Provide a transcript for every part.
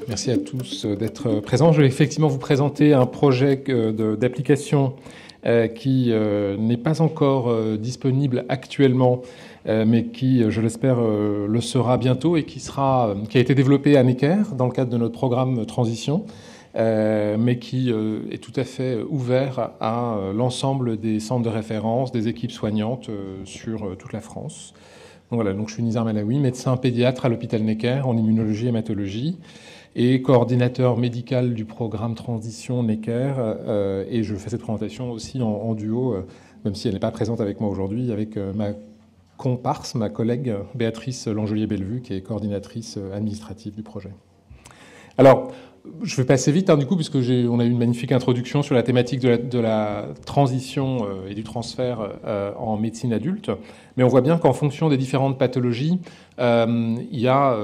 Merci à tous d'être présents. Je vais effectivement vous présenter un projet d'application qui n'est pas encore disponible actuellement, mais qui, je l'espère, le sera bientôt et qui a été développé à Necker dans le cadre de notre programme Transition, mais qui est tout à fait ouvert à l'ensemble des centres de référence, des équipes soignantes sur toute la France. Donc voilà, donc je suis Nizar Malaoui, médecin pédiatre à l'hôpital Necker en immunologie et hématologie, et coordinateur médical du programme Transition Necker. Et je fais cette présentation aussi en duo, même si elle n'est pas présente avec moi aujourd'hui, avec ma comparse, ma collègue Béatrice Langelier-Bellevue, qui est coordinatrice administrative du projet. Alors, je vais passer vite, du coup, puisque on a eu une magnifique introduction sur la thématique de la transition et du transfert en médecine adulte. Mais on voit bien qu'en fonction des différentes pathologies, il y a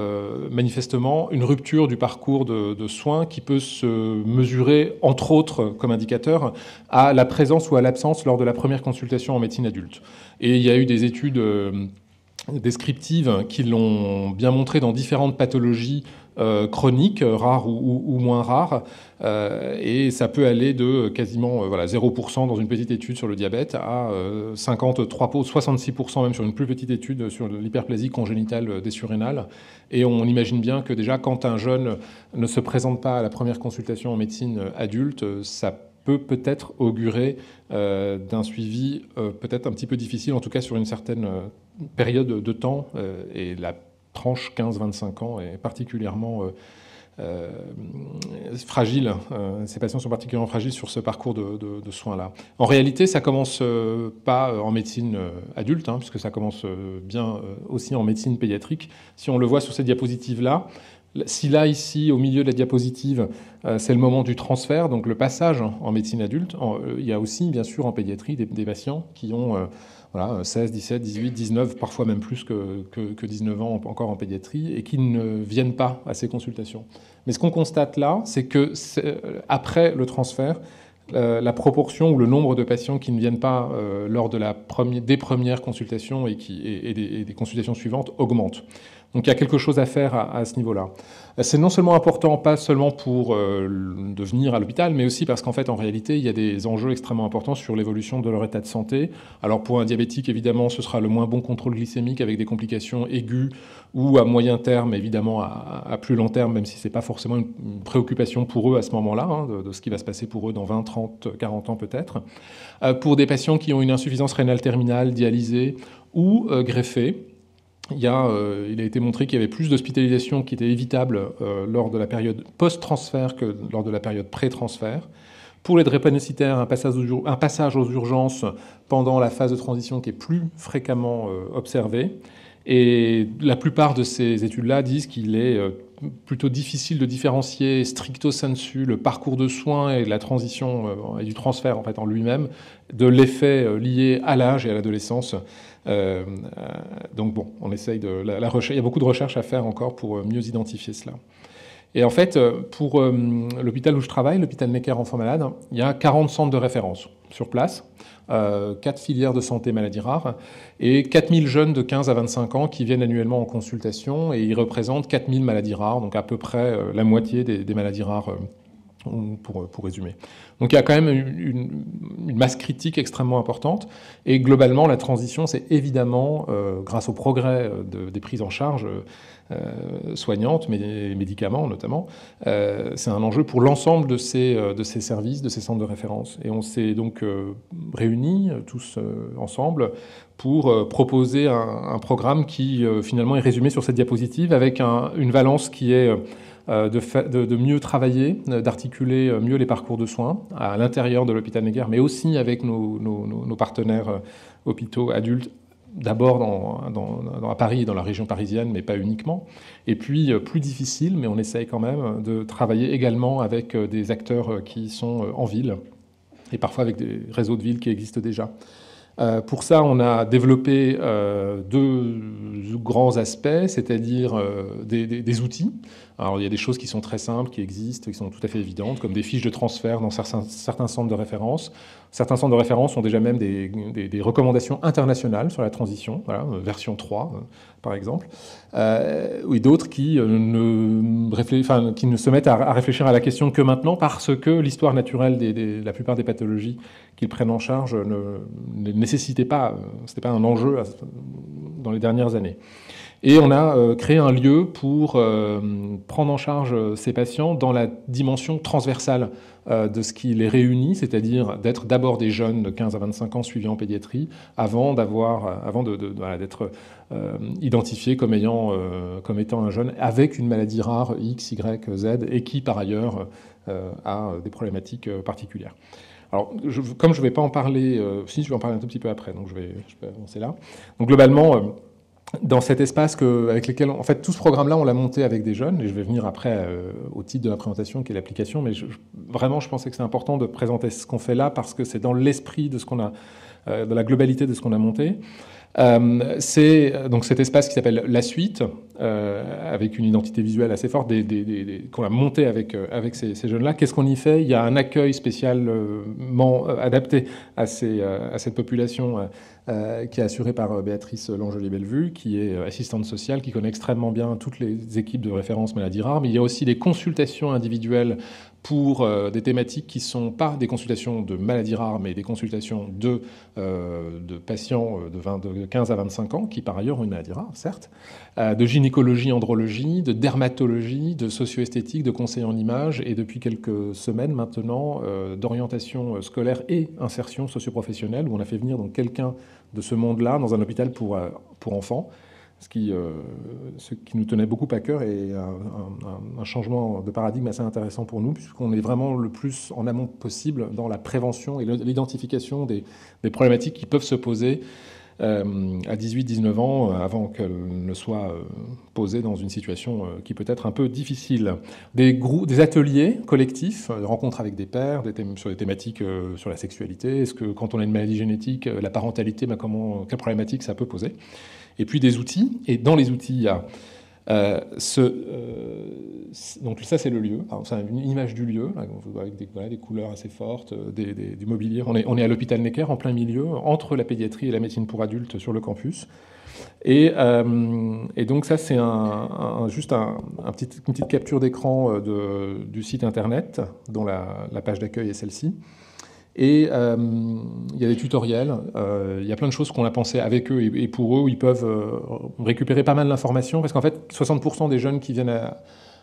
manifestement une rupture du parcours de soins qui peut se mesurer, entre autres, comme indicateur, à la présence ou à l'absence lors de la première consultation en médecine adulte. Et il y a eu des études descriptives qui l'ont bien montré dans différentes pathologies chroniques, rares ou moins rares, et ça peut aller de quasiment 0% dans une petite étude sur le diabète à 53 ou 66% même sur une plus petite étude sur l'hyperplasie congénitale des surrénales. Et on imagine bien que déjà quand un jeune ne se présente pas à la première consultation en médecine adulte, ça peut-être augurer d'un suivi peut-être un petit peu difficile, en tout cas sur une certaine période de temps, et la tranche 15-25 ans est particulièrement fragile. Ces patients sont particulièrement fragiles sur ce parcours de soins-là. En réalité, ça commence pas en médecine adulte, puisque ça commence bien aussi en médecine pédiatrique. Si on le voit sur ces diapositives-là, si là, ici, au milieu de la diapositive, c'est le moment du transfert, donc le passage en médecine adulte, il y a aussi, bien sûr, en pédiatrie, des patients qui ont 16, 17, 18, 19, parfois même plus que 19 ans encore en pédiatrie, et qui ne viennent pas à ces consultations. Mais ce qu'on constate là, c'est que après le transfert, la proportion ou le nombre de patients qui ne viennent pas lors des premières consultations et des consultations suivantes augmente. Donc il y a quelque chose à faire à ce niveau-là. C'est non seulement important, pas seulement pour de venir à l'hôpital, mais aussi parce qu'en fait, en réalité, il y a des enjeux extrêmement importants sur l'évolution de leur état de santé. Alors pour un diabétique, évidemment, ce sera le moins bon contrôle glycémique avec des complications aiguës ou à moyen terme, évidemment à plus long terme, même si ce n'est pas forcément une préoccupation pour eux à ce moment-là, de ce qui va se passer pour eux dans 20, 30, 40 ans peut-être. Pour des patients qui ont une insuffisance rénale terminale, dialysée ou greffée, il a été montré qu'il y avait plus d'hospitalisations qui étaient évitables lors de la période post-transfert que lors de la période pré-transfert. Pour les drépanocytaires, un passage aux urgences pendant la phase de transition qui est plus fréquemment observé. Et la plupart de ces études-là disent qu'il est plutôt difficile de différencier stricto sensu le parcours de soins et de la transition et du transfert en fait en lui-même de l'effet lié à l'âge et à l'adolescence. Donc bon, on essaye la recherche. Il y a beaucoup de recherches à faire encore pour mieux identifier cela. Et en fait, pour l'hôpital où je travaille, l'hôpital Necker Enfants Malades, il y a 40 centres de référence sur place, 4 filières de santé maladies rares, et 4000 jeunes de 15 à 25 ans qui viennent annuellement en consultation, et ils représentent 4000 maladies rares, donc à peu près la moitié des maladies rares, pour résumer. Donc il y a quand même une masse critique extrêmement importante, et globalement, la transition, c'est évidemment, grâce au progrès des prises en charge soignantes, mais des médicaments notamment, c'est un enjeu pour l'ensemble de ces services, de ces centres de référence. Et on s'est donc réunis tous ensemble pour proposer un programme qui finalement est résumé sur cette diapositive avec une valence qui est de mieux travailler, d'articuler mieux les parcours de soins à l'intérieur de l'hôpital Necker, mais aussi avec nos partenaires hôpitaux adultes, d'abord à Paris et dans la région parisienne, mais pas uniquement. Et puis, plus difficile, mais on essaye quand même de travailler également avec des acteurs qui sont en ville, et parfois avec des réseaux de villes qui existent déjà. Pour ça, on a développé deux grands aspects, c'est-à-dire des outils. Alors, il y a des choses qui sont très simples, qui existent, qui sont tout à fait évidentes, comme des fiches de transfert dans certains centres de référence. Certains centres de référence ont déjà même des recommandations internationales sur la transition, voilà, version 3, par exemple. Et d'autres qui ne se mettent à réfléchir à la question que maintenant, parce que l'histoire naturelle de la plupart des pathologies qu'ils prennent en charge ne nécessitait pas, c'était pas un enjeu dans les dernières années. Et on a créé un lieu pour prendre en charge ces patients dans la dimension transversale de ce qui les réunit, c'est-à-dire d'être d'abord des jeunes de 15 à 25 ans suivis en pédiatrie, avant d'être identifiés comme étant un jeune avec une maladie rare X, Y, Z, et qui par ailleurs a des problématiques particulières. Alors, comme je ne vais pas en parler, si je vais en parler un tout petit peu après, donc je vais avancer là. Donc globalement, dans cet espace avec lequel, en fait, tout ce programme-là, on l'a monté avec des jeunes, et je vais venir après au titre de la présentation qui est l'application, mais vraiment, je pensais que c'est important de présenter ce qu'on fait là, parce que c'est dans l'esprit de ce qu'on a, de la globalité de ce qu'on a monté. C'est donc cet espace qui s'appelle La Suite, avec une identité visuelle assez forte, qu'on a monté avec ces jeunes-là. Qu'est-ce qu'on y fait? Il y a un accueil spécialement adapté à cette population qui est assurée par Béatrice Langelier-Bellevue, qui est assistante sociale, qui connaît extrêmement bien toutes les équipes de référence maladies rares. Mais il y a aussi des consultations individuelles pour des thématiques qui ne sont pas des consultations de maladies rares, mais des consultations de patients de 15 à 25 ans, qui par ailleurs ont une maladie rare, certes, de gynécologie, andrologie, de dermatologie, de socio-esthétique, de conseil en images, et depuis quelques semaines maintenant, d'orientation scolaire et insertion socio-professionnelle, où on a fait venir donc quelqu'un de ce monde-là dans un hôpital pour enfants, ce qui nous tenait beaucoup à cœur, et un changement de paradigme assez intéressant pour nous, puisqu'on est vraiment le plus en amont possible dans la prévention et l'identification des problématiques qui peuvent se poser à 18-19 ans, avant qu'elles ne soient posées dans une situation qui peut être un peu difficile. Des ateliers collectifs, des rencontres avec des pairs, sur des thématiques sur la sexualité. Est-ce que quand on a une maladie génétique, la parentalité, quelle problématique ça peut poser? Et puis des outils, et dans les outils, il y a donc ça, c'est le lieu. C'est une image du lieu, avec des couleurs assez fortes, du mobilier. On est à l'hôpital Necker, en plein milieu, entre la pédiatrie et la médecine pour adultes sur le campus. Et donc ça, c'est juste une petite capture d'écran du site internet, dont la page d'accueil est celle-ci. Et il y a des tutoriels, il y a plein de choses qu'on a pensé avec eux et pour eux, où ils peuvent récupérer pas mal d'informations, parce qu'en fait, 60% des jeunes qui viennent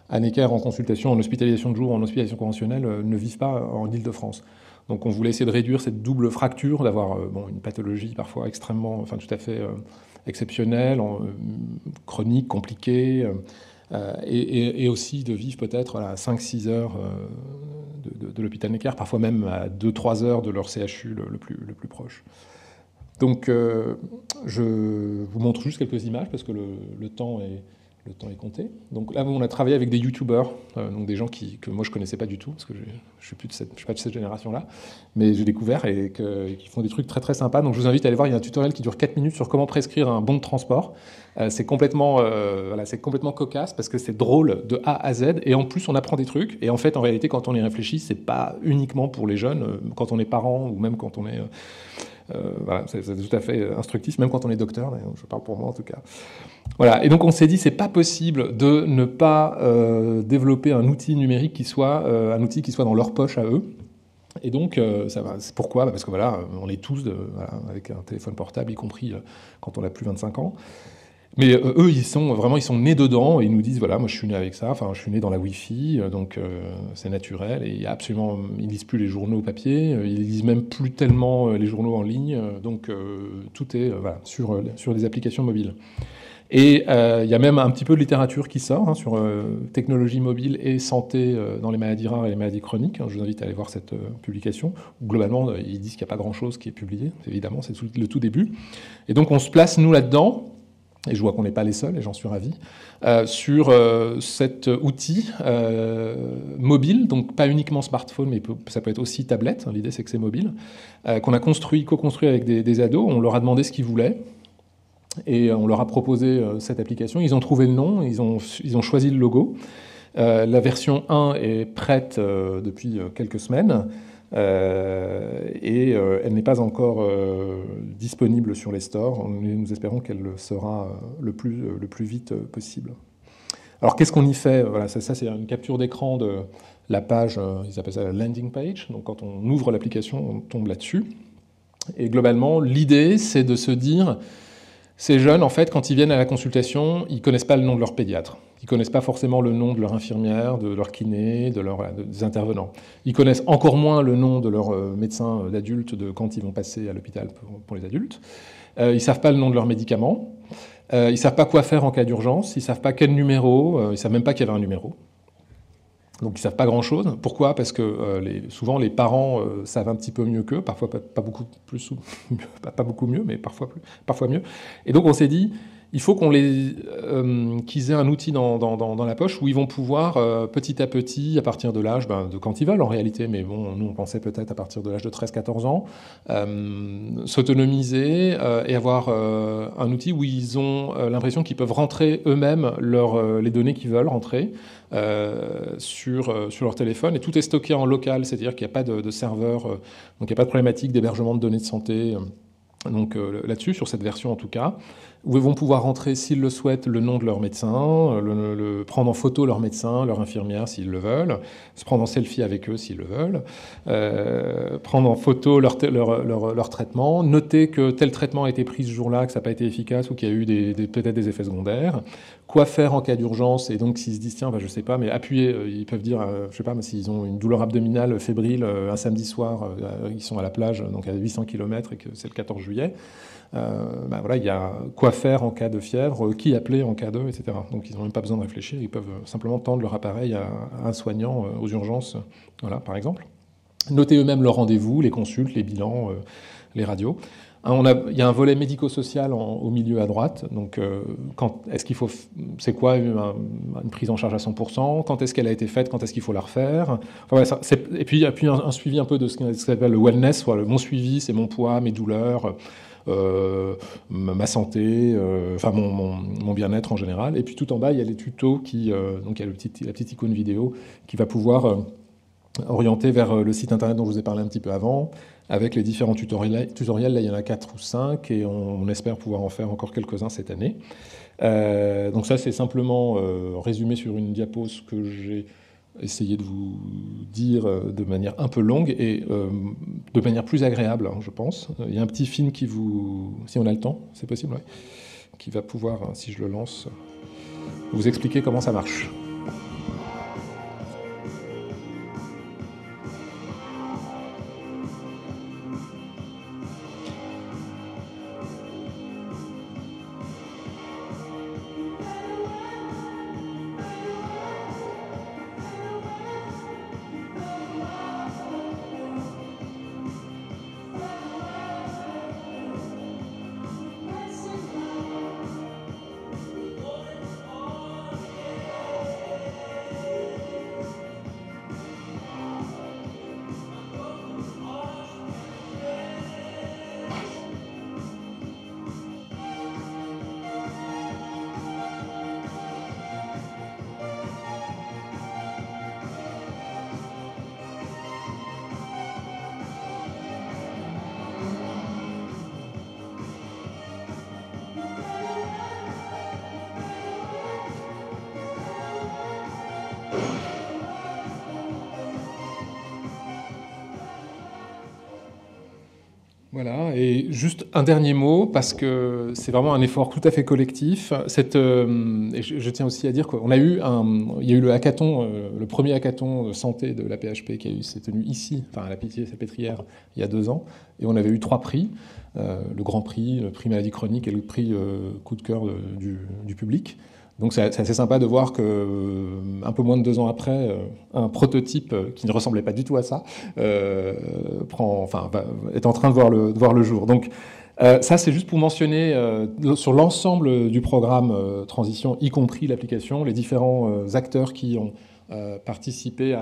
à Necker en consultation, en hospitalisation de jour, en hospitalisation conventionnelle, ne vivent pas en Île-de-France. Donc on voulait essayer de réduire cette double fracture, d'avoir une pathologie parfois tout à fait exceptionnelle, chronique, compliquée, et aussi de vivre peut-être à 5-6 heures de l'hôpital Necker, parfois même à 2-3 heures de leur CHU le plus proche. Donc je vous montre juste quelques images, parce que le temps est compté. Donc là, on a travaillé avec des youtubeurs, donc des gens que moi je connaissais pas du tout, parce que je ne suis pas de cette génération-là, mais j'ai découvert et qui font des trucs très très sympas. Donc je vous invite à aller voir, il y a un tutoriel qui dure 4 minutes sur comment prescrire un bon de transport. C'est complètement cocasse, parce que c'est drôle de A à Z, et en plus on apprend des trucs. Et en fait, en réalité, quand on y réfléchit, c'est pas uniquement pour les jeunes, quand on est parent ou même quand on est... c'est tout à fait instructif, même quand on est docteur, je parle pour moi en tout cas. Voilà, et donc on s'est dit, c'est pas possible de ne pas développer un outil numérique qui soit dans leur poche à eux. Et donc, c'est pourquoi? Parce que voilà, on est tous avec un téléphone portable, y compris quand on a plus de 25 ans. Mais eux, ils sont nés dedans, et ils nous disent, voilà, moi je suis né avec ça, je suis né dans la Wi-Fi, donc c'est naturel, et ils lisent plus les journaux papier, ils lisent même plus tellement les journaux en ligne, donc tout est sur des applications mobiles. Et il y a même un petit peu de littérature qui sort sur technologie mobile et santé dans les maladies rares et les maladies chroniques. Je vous invite à aller voir cette publication. Globalement, ils disent qu'il n'y a pas grand-chose qui est publié, évidemment, c'est le tout début. Et donc on se place, nous, là-dedans. et je vois qu'on n'est pas les seuls, et j'en suis ravi, sur cet outil mobile, donc pas uniquement smartphone, mais ça peut être aussi tablette, hein, l'idée c'est que c'est mobile, qu'on a co-construit avec des ados. On leur a demandé ce qu'ils voulaient, et on leur a proposé cette application. Ils ont trouvé le nom, ils ont choisi le logo. La version 1 est prête depuis quelques semaines, et elle n'est pas encore disponible sur les stores. Nous espérons qu'elle le sera le plus vite possible. Alors qu'est-ce qu'on y fait? Voilà, ça c'est une capture d'écran de la page, ils appellent ça la landing page. Donc quand on ouvre l'application, on tombe là-dessus. Et globalement, l'idée c'est de se dire, ces jeunes, en fait, quand ils viennent à la consultation, ils ne connaissent pas le nom de leur pédiatre. Ils ne connaissent pas forcément le nom de leur infirmière, de leur kiné, des intervenants. Ils connaissent encore moins le nom de leur médecin d'adulte quand ils vont passer à l'hôpital pour les adultes. Ils ne savent pas le nom de leurs médicaments. Ils ne savent pas quoi faire en cas d'urgence. Ils ne savent pas quel numéro. Ils ne savent même pas qu'il y avait un numéro. Donc ils ne savent pas grand-chose. Pourquoi? Parce que souvent les parents savent un petit peu mieux qu'eux, parfois pas beaucoup mieux, mais parfois mieux. Et donc on s'est dit, il faut qu'ils aient un outil dans la poche où ils vont pouvoir petit à petit, à partir de l'âge de quand ils veulent en réalité, mais bon, nous on pensait peut-être à partir de l'âge de 13-14 ans, s'autonomiser et avoir un outil où ils ont l'impression qu'ils peuvent rentrer eux-mêmes les données qu'ils veulent rentrer sur leur téléphone, et tout est stocké en local, c'est-à-dire qu'il n'y a pas de serveur, donc il n'y a pas de problématique d'hébergement de données de santé. Donc là-dessus, sur cette version en tout cas, où ils vont pouvoir rentrer, s'ils le souhaitent, le nom de leur médecin, prendre en photo leur médecin, leur infirmière s'ils le veulent, se prendre en selfie avec eux s'ils le veulent, prendre en photo leur traitement, noter que tel traitement a été pris ce jour-là, que ça n'a pas été efficace ou qu'il y a eu peut-être des effets secondaires, quoi faire en cas d'urgence, et donc s'ils se disent tiens, je sais pas, mais appuyer, ils peuvent dire, je sais pas, mais s'ils ont une douleur abdominale fébrile un samedi soir, ils sont à la plage, donc à 800 km et que c'est le 14 juillet, voilà, il y a quoi faire en cas de fièvre, qui appeler en cas de, etc. Donc ils n'ont même pas besoin de réfléchir, ils peuvent simplement tendre leur appareil à un soignant aux urgences, voilà, par exemple. Noter eux-mêmes leurs rendez-vous, les consultes, les bilans, les radios. Il y a un volet médico-social au milieu à droite. Donc, c'est quoi une prise en charge à 100%? Quand est-ce qu'elle a été faite? Quand est-ce qu'il faut la refaire? Enfin, voilà, et puis il y a un suivi un peu de ce qu'on appelle le wellness, voilà, mon suivi, c'est mon poids, mes douleurs, ma santé, enfin mon bien-être en général. Et puis tout en bas, il y a les tutos donc il y a la petite icône vidéo qui va pouvoir orienter vers le site internet dont je vous ai parlé un petit peu avant, avec les différents tutoriels. Là, il y en a 4 ou 5, et on espère pouvoir en faire encore quelques-uns cette année. Donc ça, c'est simplement résumé sur une diapo ce que j'ai essayé de vous dire de manière un peu longue et de manière plus agréable, hein, je pense. Il y a un petit film si on a le temps, c'est possible, ouais, qui va pouvoir, si je le lance, vous expliquer comment ça marche. Voilà, et juste un dernier mot, parce que c'est vraiment un effort tout à fait collectif. Et je tiens aussi à dire qu'il y a eu le hackathon, le premier hackathon santé de la PHP qui s'est tenu ici, enfin à la Pitié-Salpêtrière, il y a 2 ans, et on avait eu 3 prix, le Grand Prix, le prix Maladie Chronique et le prix coup de cœur du public. Donc c'est assez sympa de voir que, un peu moins de 2 ans après, un prototype qui ne ressemblait pas du tout à ça est en train de voir le jour. Donc Ça, c'est juste pour mentionner sur l'ensemble du programme Transition, y compris l'application, les différents acteurs qui ont participé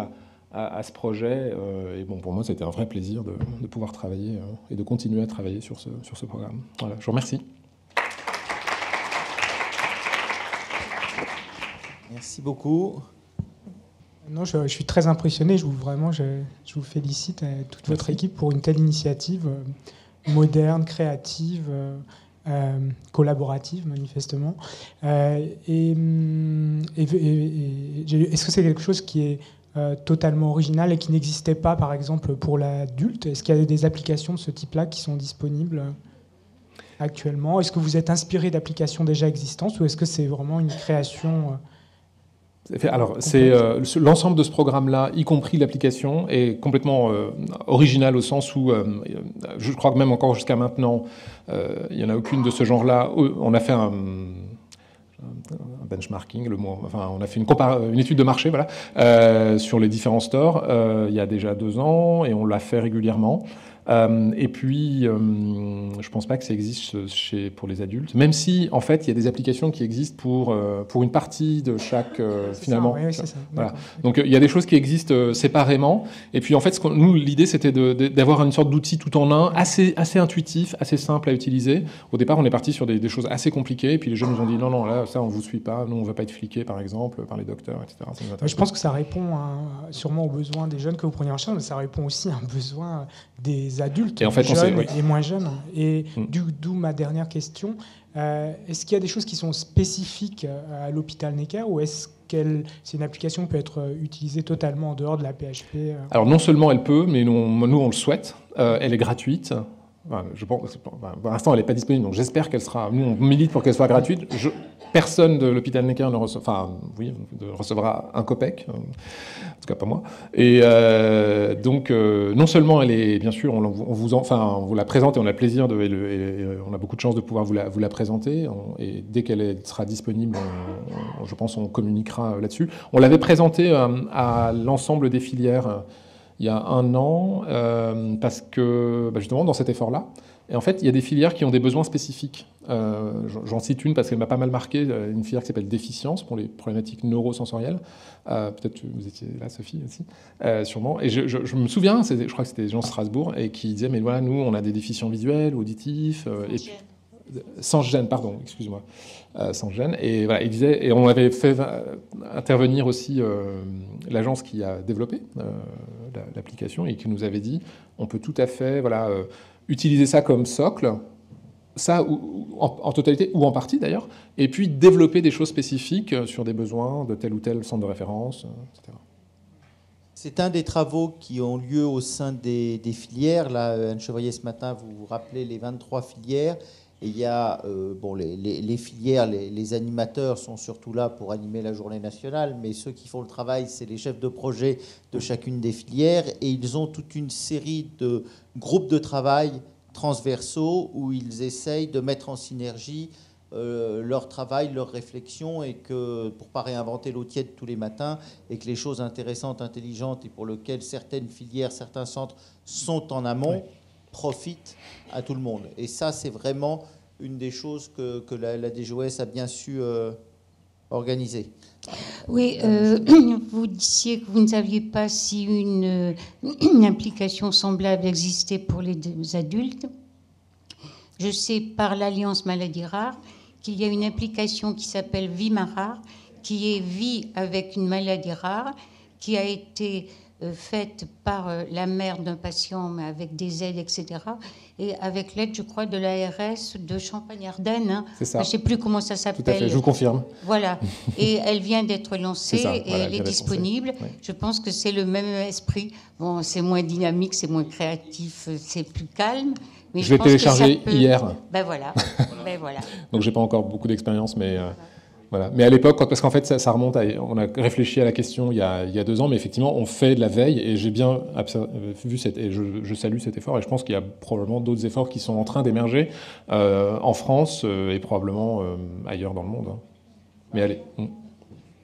à ce projet. Et bon, pour moi, c'était un vrai plaisir de pouvoir travailler et de continuer à travailler sur ce programme. Voilà, je vous remercie. Merci beaucoup. Non, je suis très impressionné. Je vous félicite toute votre équipe pour une telle initiative moderne, créative, collaborative, manifestement. Est-ce que c'est quelque chose qui est totalement original et qui n'existait pas, par exemple, pour l'adulte? Est-ce qu'il y a des applications de ce type-là qui sont disponibles actuellement? Est-ce que vous êtes inspiré d'applications déjà existantes ou est-ce que c'est vraiment une création Alors, c'est l'ensemble de ce programme-là, y compris l'application, est complètement original au sens où, je crois que même encore jusqu'à maintenant, il n'y en a aucune de ce genre-là. On a fait un benchmarking, enfin, on a fait une étude de marché, voilà, sur les différents stores il y a déjà 2 ans, et on l'a fait régulièrement. Et puis, je ne pense pas que ça existe pour les adultes, même si, en fait, il y a des applications qui existent pour une partie de chaque, finalement. Ça, oui, c'est ça. Voilà. Donc, il y a des choses qui existent séparément. Et puis, en fait, nous, l'idée, c'était d'avoir une sorte d'outil tout en un, assez intuitif, assez simple à utiliser. Au départ, on est parti sur des choses assez compliquées, et puis les jeunes nous ont dit, non, là, ça, on ne vous suit pas, nous, on ne veut pas être fliqués, par exemple, par les docteurs, etc. Je pense que ça répond sûrement aux besoins des jeunes que vous prenez en charge, mais ça répond aussi à un besoin des adultes, et en fait, jeunes et moins jeunes. Et d'où ma dernière question. Est-ce qu'il y a des choses qui sont spécifiques à l'hôpital Necker ou est-ce que c'est une application qui peut être utilisée totalement en dehors de la PHP Alors non seulement elle peut, mais nous on le souhaite. Elle est gratuite. Enfin, je pense, pour l'instant, elle n'est pas disponible, donc j'espère qu'elle sera. Nous, on milite pour qu'elle soit gratuite. Personne de l'hôpital Necker ne recevra un copec, en tout cas pas moi. Et donc, non seulement elle est, bien sûr, on vous la présente et on a le plaisir on a beaucoup de chance de pouvoir vous la présenter. Et dès qu'elle sera disponible, je pense, on communiquera là-dessus. On l'avait présentée à l'ensemble des filières. Il y a 1 an, parce que justement dans cet effort-là, et en fait il y a des filières qui ont des besoins spécifiques. J'en cite une parce qu'elle m'a pas mal marqué, une filière qui s'appelle déficience pour les problématiques neurosensorielles. Peut-être que vous étiez là, Sophie aussi, sûrement. Et je me souviens, je crois que c'était des gens de Strasbourg et qui disaient mais voilà, nous on a des déficients visuels, auditifs, sans gêne, pardon, excuse-moi. Sans gêne. Et voilà, il disait, et on avait fait intervenir aussi l'agence qui a développé l'application et qui nous avait dit, on peut tout à fait, voilà, utiliser ça comme socle, ça en totalité ou en partie d'ailleurs, et puis développer des choses spécifiques sur des besoins de tel ou tel centre de référence, etc. C'est un des travaux qui ont lieu au sein des filières. Là, Anne Chevrier, ce matin, vous vous rappelez les 23 filières. Et il y a les filières, les animateurs sont surtout là pour animer la journée nationale, mais ceux qui font le travail, c'est les chefs de projet de chacune des filières. Et ils ont toute une série de groupes de travail transversaux où ils essayent de mettre en synergie leur travail, leur réflexion, et que pour ne pas réinventer l'eau tiède tous les matins, et que les choses intéressantes, intelligentes, et pour lesquelles certaines filières, certains centres sont en amont, profitent à tout le monde. Et ça, c'est vraiment une des choses que la DGOS a bien su organiser. Oui, vous disiez que vous ne saviez pas si une application semblable existait pour les adultes. Je sais par l'Alliance Maladies Rares qu'il y a une application qui s'appelle Vie Ma Rare, qui est Vie avec une maladie rare, qui a été faite par la mère d'un patient, mais avec des aides, etc. Et avec l'aide, je crois, de l'ARS de Champagne-Ardenne. Hein. C'est ça. Je ne sais plus comment ça s'appelle. Tout à fait, je vous confirme. Voilà. Et elle vient d'être lancée Ça, et voilà, elle est disponible. Oui. Je pense que c'est le même esprit. Bon, c'est moins dynamique, c'est moins créatif, c'est plus calme. Mais je l'ai téléchargé hier. Ben voilà. Ben voilà. Donc j'ai pas encore beaucoup d'expérience, mais voilà. Mais à l'époque, parce qu'en fait ça remonte, on a réfléchi à la question il y a 2 ans, mais effectivement on fait de la veille et j'ai bien vu et je salue cet effort et je pense qu'il y a probablement d'autres efforts qui sont en train d'émerger en France et probablement ailleurs dans le monde. Hein. Mais allez.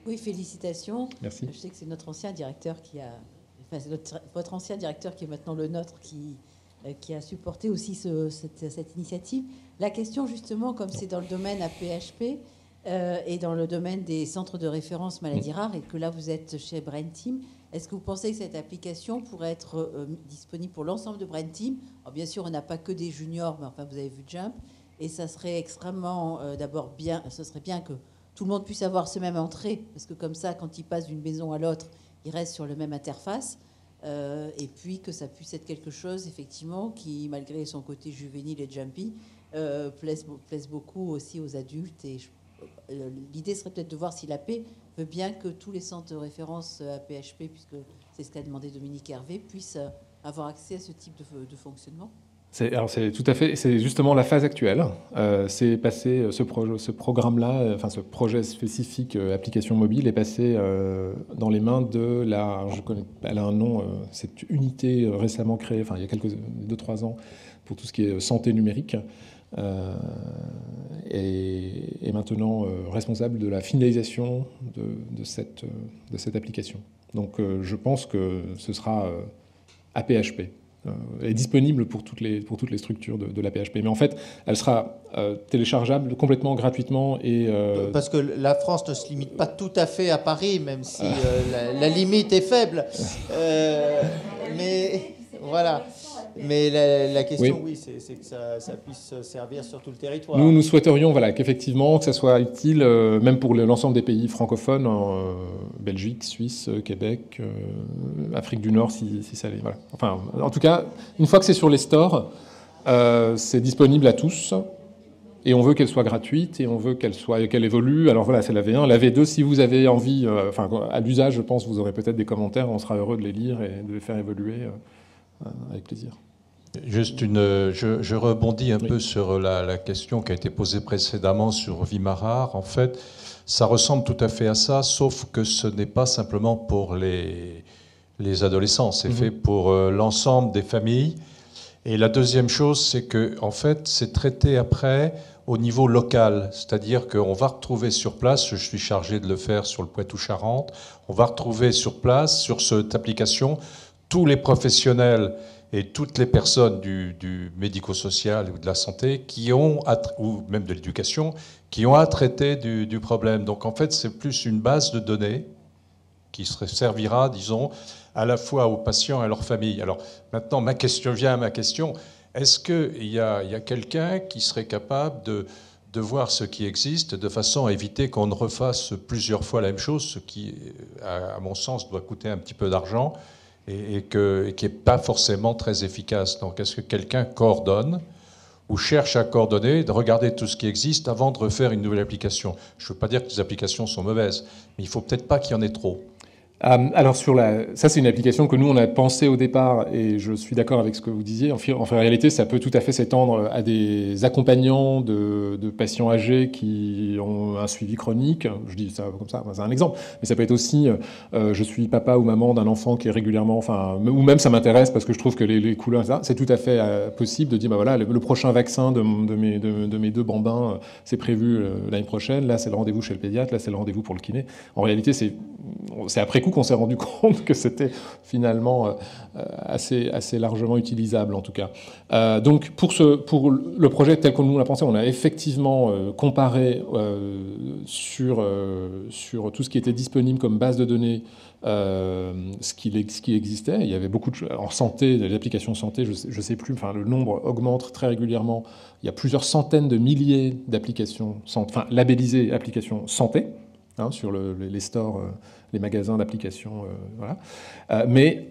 Oui, félicitations. Merci. Je sais que c'est notre ancien directeur qui a, enfin c'est votre ancien directeur qui est maintenant le nôtre qui qui a supporté aussi cette initiative. La question, justement, comme c'est dans le domaine APHP et dans le domaine des centres de référence maladies rares, et que là, vous êtes chez Brain Team, est-ce que vous pensez que cette application pourrait être disponible pour l'ensemble de Brain Team? Alors, bien sûr, on n'a pas que des juniors, mais enfin, vous avez vu Jump. Et ça serait extrêmement, d'abord, bien, ce serait bien que tout le monde puisse avoir ce même entrée, parce que comme ça, quand il passe d'une maison à l'autre, il reste sur la même interface. Et puis que ça puisse être quelque chose, effectivement, qui, malgré son côté juvénile et jumpy, plaise beaucoup aussi aux adultes. Et l'idée serait peut-être de voir si l'AP veut bien que tous les centres de référence APHP, puisque c'est ce qu'a demandé Dominique Hervé, puissent avoir accès à ce type de fonctionnement. C'est justement la phase actuelle. C'est passé ce programme-là, enfin ce projet spécifique application mobile est passé dans les mains de elle a un nom, cette unité récemment créée, enfin il y a 2-3 ans, pour tout ce qui est santé numérique, et maintenant responsable de la finalisation de cette application. Donc je pense que ce sera APHP. Est disponible pour toutes les structures de la PHP. Mais en fait, elle sera téléchargeable complètement gratuitement. Parce que la France ne se limite pas tout à fait à Paris, même si la limite est faible. Mais voilà. Mais la question, oui, c'est que ça puisse servir sur tout le territoire. Nous souhaiterions qu'effectivement, que ça soit utile, même pour l'ensemble des pays francophones, Belgique, Suisse, Québec, Afrique du Nord, si ça l'est. Voilà. Enfin, en tout cas, une fois que c'est sur les stores, c'est disponible à tous. Et on veut qu'elle soit gratuite et on veut qu'elle évolue. Alors voilà, c'est la V1. La V2, si vous avez envie, à l'usage, je pense, vous aurez peut-être des commentaires. On sera heureux de les lire et de les faire évoluer. Avec plaisir. Juste je rebondis un peu sur la question qui a été posée précédemment sur Vimarar. En fait, ça ressemble tout à fait à ça, sauf que ce n'est pas simplement pour les adolescents, c'est fait pour l'ensemble des familles. Et la deuxième chose, c'est que en fait, c'est traité après au niveau local, c'est-à-dire qu'on va retrouver sur place, je suis chargé de le faire sur le Poitou-Charentes, on va retrouver sur place, sur cette application, tous les professionnels et toutes les personnes du médico-social ou de la santé ou même de l'éducation, qui ont à traiter du problème. Donc en fait, c'est plus une base de données qui servira, disons, à la fois aux patients et à leur famille. Alors maintenant, ma question, est-ce qu'il y a quelqu'un qui serait capable de voir ce qui existe de façon à éviter qu'on ne refasse plusieurs fois la même chose, ce qui, à mon sens, doit coûter un petit peu d'argent et qui n'est pas forcément très efficace. Donc est-ce que quelqu'un coordonne ou cherche à coordonner, de regarder tout ce qui existe avant de refaire une nouvelle application? Je ne veux pas dire que les applications sont mauvaises, mais il ne faut peut-être pas qu'il y en ait trop. Alors ça c'est une application que nous on a pensé au départ et je suis d'accord avec ce que vous disiez. En réalité ça peut tout à fait s'étendre à des accompagnants de patients âgés qui ont un suivi chronique. Je dis ça comme ça, c'est un exemple. Mais ça peut être aussi je suis papa ou maman d'un enfant qui est régulièrement, ou même ça m'intéresse parce que je trouve que les couleurs, c'est tout à fait possible de dire voilà le prochain vaccin de mes 2 bambins c'est prévu l'année prochaine. Là c'est le rendez-vous chez le pédiatre, là c'est le rendez-vous pour le kiné. En réalité c'est après coup qu'on s'est rendu compte que c'était finalement assez largement utilisable en tout cas. Donc pour le projet tel que nous l'a pensé, on a effectivement comparé sur tout ce qui était disponible comme base de données, ce qui existait. Il y avait beaucoup de choses en santé, les applications santé, je sais plus, le nombre augmente très régulièrement. Il y a plusieurs centaines de milliers d'applications, labellisées applications santé. Sur les stores, les magasins d'applications, voilà. Mais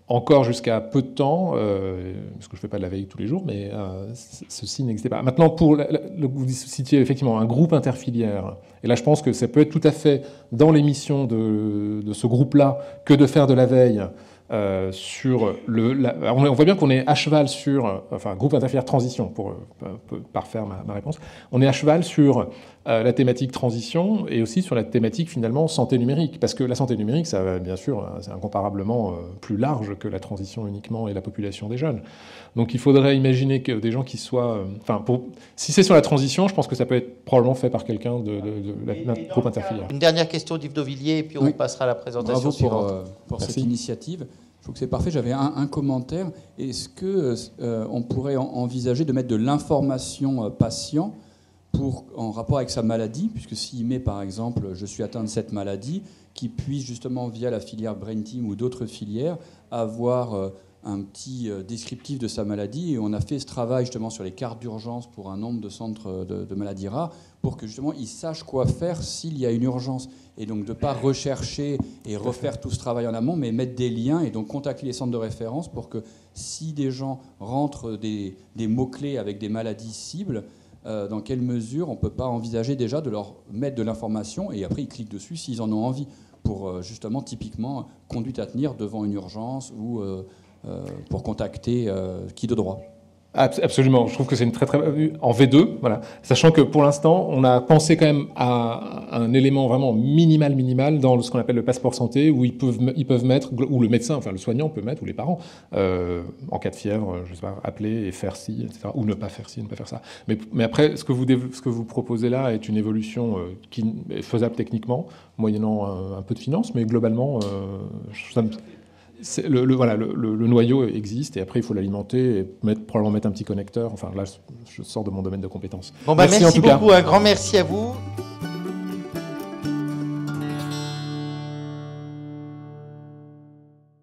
encore jusqu'à peu de temps, parce que je ne fais pas de la veille tous les jours, mais ceci n'existait pas. Maintenant, vous citiez effectivement un groupe interfilière, et là je pense que ça peut être tout à fait dans l'émission de ce groupe-là que de faire de la veille. On voit bien qu'on est à cheval sur, groupe interfilière transition, pour parfaire ma réponse, on est à cheval sur la thématique transition et aussi sur la thématique finalement santé numérique, parce que la santé numérique, ça va bien sûr, c'est incomparablement plus large que la transition uniquement et la population des jeunes. Donc il faudrait imaginer que des gens qui soient, si c'est sur la transition, je pense que ça peut être probablement fait par quelqu'un d'un groupe interfilière. Une dernière question d'Yves Dauvilliers et puis on passera à la présentation Bravo suivante. pour cette initiative. Je trouve que c'est parfait. J'avais un commentaire. Est-ce que on pourrait envisager de mettre de l'information patient en rapport avec sa maladie, puisque s'il met par exemple « je suis atteint de cette maladie », qu'il puisse justement via la filière Brain Team ou d'autres filières avoir un petit descriptif de sa maladie. Et on a fait ce travail justement sur les cartes d'urgence pour un nombre de centres de maladies rares pour que justement ils sachent quoi faire s'il y a une urgence. Et donc de ne pas rechercher et refaire tout ce travail en amont, mais mettre des liens et donc contacter les centres de référence pour que si des gens rentrent des mots-clés avec des maladies cibles, dans quelle mesure on ne peut pas envisager déjà de leur mettre de l'information et après ils cliquent dessus s'ils en ont envie pour justement typiquement conduite à tenir devant une urgence ou pour contacter qui de droit. Absolument, je trouve que c'est une très en V2, voilà. Sachant que pour l'instant, on a pensé quand même à un élément vraiment minimal dans ce qu'on appelle le passeport santé, où ils peuvent mettre, ou le médecin, enfin le soignant peut mettre, ou les parents, en cas de fièvre, je sais pas, appeler et faire ci, etc., ou ne pas faire ci, ne pas faire ça. Mais après, ce que vous proposez là est une évolution qui est faisable techniquement, moyennant un peu de finances, mais globalement, ça me... Le noyau existe et après il faut l'alimenter et probablement mettre un petit connecteur. Enfin là, je sors de mon domaine de compétences. Bon, merci beaucoup, un grand merci à vous.